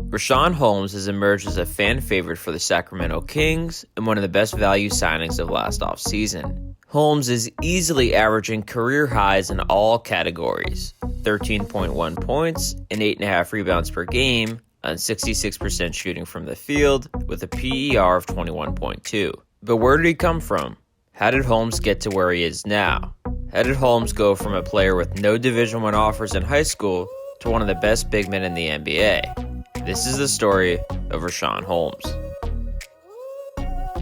Richaun Holmes has emerged as a fan favorite for the Sacramento Kings and one of the best value signings of last offseason. Holmes is easily averaging career highs in all categories: 13.1 points and 8.5 rebounds per game on 66% shooting from the field with a PER of 21.2. But where did he come from? How did Holmes get to where he is now? How did Holmes go from a player with no Division I offers in high school to one of the best big men in the NBA? This is the story of Richaun Holmes.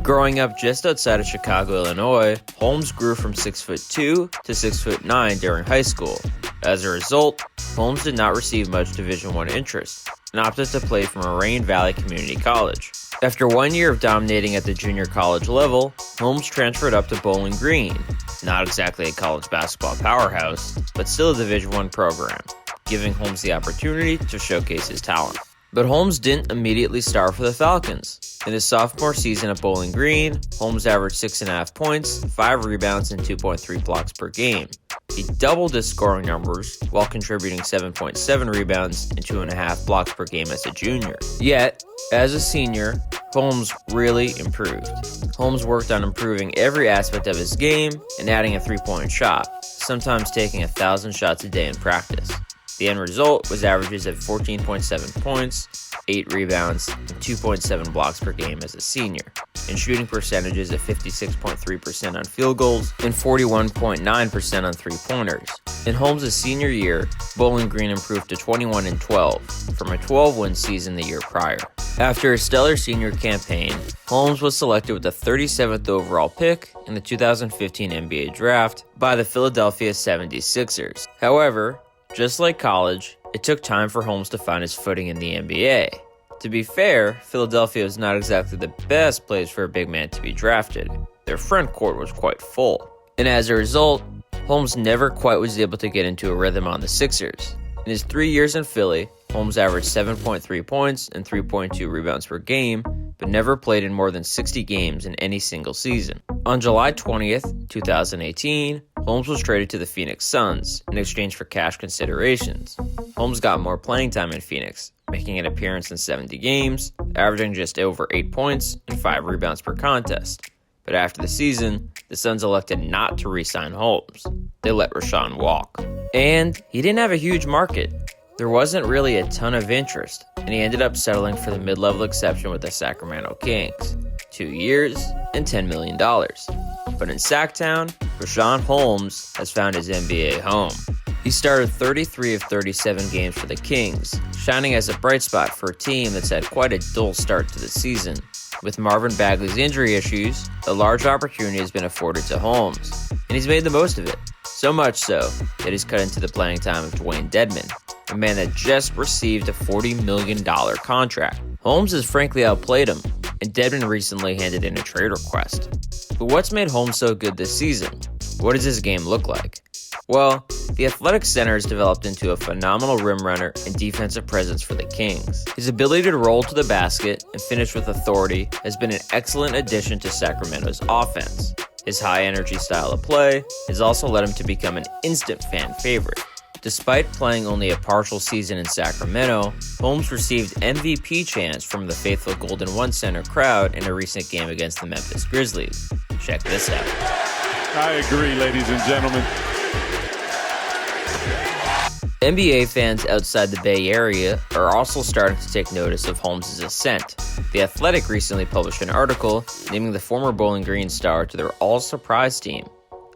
Growing up just outside of Chicago, Illinois, Holmes grew from 6'2" to 6'9" during high school. As a result, Holmes did not receive much Division I interest and opted to play for Moraine Valley Community College. After 1 year of dominating at the junior college level, Holmes transferred up to Bowling Green, not exactly a college basketball powerhouse, but still a Division I program, giving Holmes the opportunity to showcase his talent. But Holmes didn't immediately start for the Falcons. In his sophomore season at Bowling Green, Holmes averaged 6.5 points, 5 rebounds, and 2.3 blocks per game. He doubled his scoring numbers while contributing 7.7 rebounds and 2.5 blocks per game as a junior. Yet, as a senior, Holmes really improved. Holmes worked on improving every aspect of his game and adding a three-point shot, sometimes taking 1,000 shots a day in practice. The end result was averages of 14.7 points, 8 rebounds, and 2.7 blocks per game as a senior, and shooting percentages of 56.3% on field goals and 41.9% on three-pointers. In Holmes' senior year, Bowling Green improved to 21-12 from a 12-win season the year prior. After a stellar senior campaign, Holmes was selected with the 37th overall pick in the 2015 NBA Draft by the Philadelphia 76ers. However, just like college, it took time for Holmes to find his footing in the NBA. To be fair, Philadelphia is not exactly the best place for a big man to be drafted. Their front court was quite full. And as a result, Holmes never quite was able to get into a rhythm on the Sixers. In his 3 years in Philly, Holmes averaged 7.3 points and 3.2 rebounds per game, but never played in more than 60 games in any single season. On July 20th, 2018, Holmes was traded to the Phoenix Suns in exchange for cash considerations. Holmes got more playing time in Phoenix, making an appearance in 70 games, averaging just over 8 points and 5 rebounds per contest. But after the season, the Suns elected not to re-sign Holmes. They let Richaun walk. And he didn't have a huge market. There wasn't really a ton of interest, and he ended up settling for the mid-level exception with the Sacramento Kings. 2 years and $10 million. But in Sacktown, Richaun Holmes has found his NBA home. He started 33 of 37 games for the Kings, shining as a bright spot for a team that's had quite a dull start to the season. With Marvin Bagley's injury issues, a large opportunity has been afforded to Holmes, and he's made the most of it. So much so that he's cut into the playing time of Dwayne Dedmon, a man that just received a $40 million contract. Holmes has frankly outplayed him, and Dedmon recently handed in a trade request. But what's made Holmes so good this season? What does his game look like? Well, the athletic center has developed into a phenomenal rim runner and defensive presence for the Kings. His ability to roll to the basket and finish with authority has been an excellent addition to Sacramento's offense. His high-energy style of play has also led him to become an instant fan favorite. Despite playing only a partial season in Sacramento, Holmes received MVP chants from the faithful Golden One Center crowd in a recent game against the Memphis Grizzlies. Check this out. I agree, ladies and gentlemen. NBA fans outside the Bay Area are also starting to take notice of Holmes' ascent. The Athletic recently published an article naming the former Bowling Green star to their all-surprise team.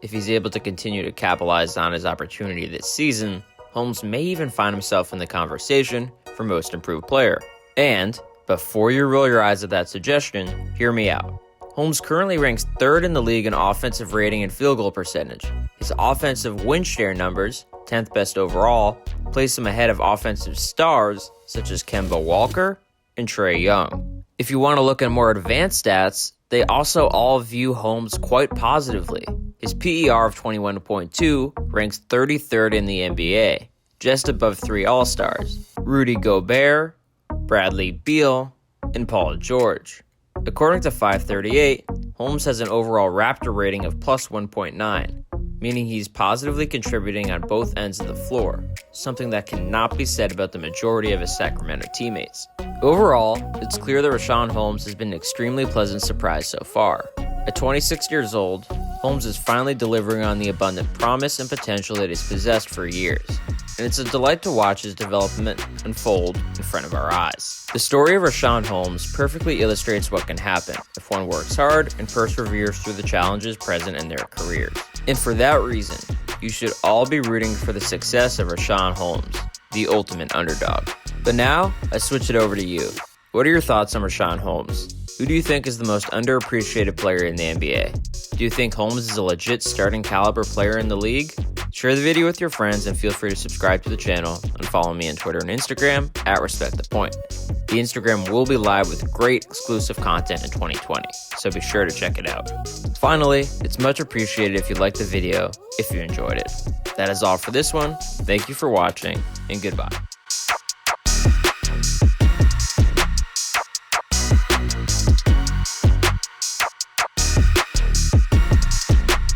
If he's able to continue to capitalize on his opportunity this season, Holmes may even find himself in the conversation for Most Improved Player. And, before you roll your eyes at that suggestion, hear me out. Holmes currently ranks 3rd in the league in offensive rating and field goal percentage. His offensive win share numbers, 10th best overall, place him ahead of offensive stars such as Kemba Walker and Trae Young. If you want to look at more advanced stats, they also all view Holmes quite positively. His PER of 21.2 ranks 33rd in the NBA, just above 3 All-Stars: Rudy Gobert, Bradley Beal, and Paul George. According to 538, Holmes has an overall Raptor rating of plus 1.9. meaning he's positively contributing on both ends of the floor, something that cannot be said about the majority of his Sacramento teammates. Overall, it's clear that Richaun Holmes has been an extremely pleasant surprise so far. At 26 years old, Holmes is finally delivering on the abundant promise and potential that he's possessed for years, and it's a delight to watch his development unfold in front of our eyes. The story of Richaun Holmes perfectly illustrates what can happen if one works hard and perseveres through the challenges present in their careers. And for that reason, you should all be rooting for the success of Richaun Holmes, the ultimate underdog. But now, I switch it over to you. What are your thoughts on Richaun Holmes? Who do you think is the most underappreciated player in the NBA? Do you think Holmes is a legit starting caliber player in the league? Share the video with your friends and feel free to subscribe to the channel and follow me on Twitter and Instagram at RespectThePoint. The Instagram will be live with great exclusive content in 2020, so be sure to check it out. Finally, it's much appreciated if you liked the video, if you enjoyed it. That is all for this one. Thank you for watching, and goodbye.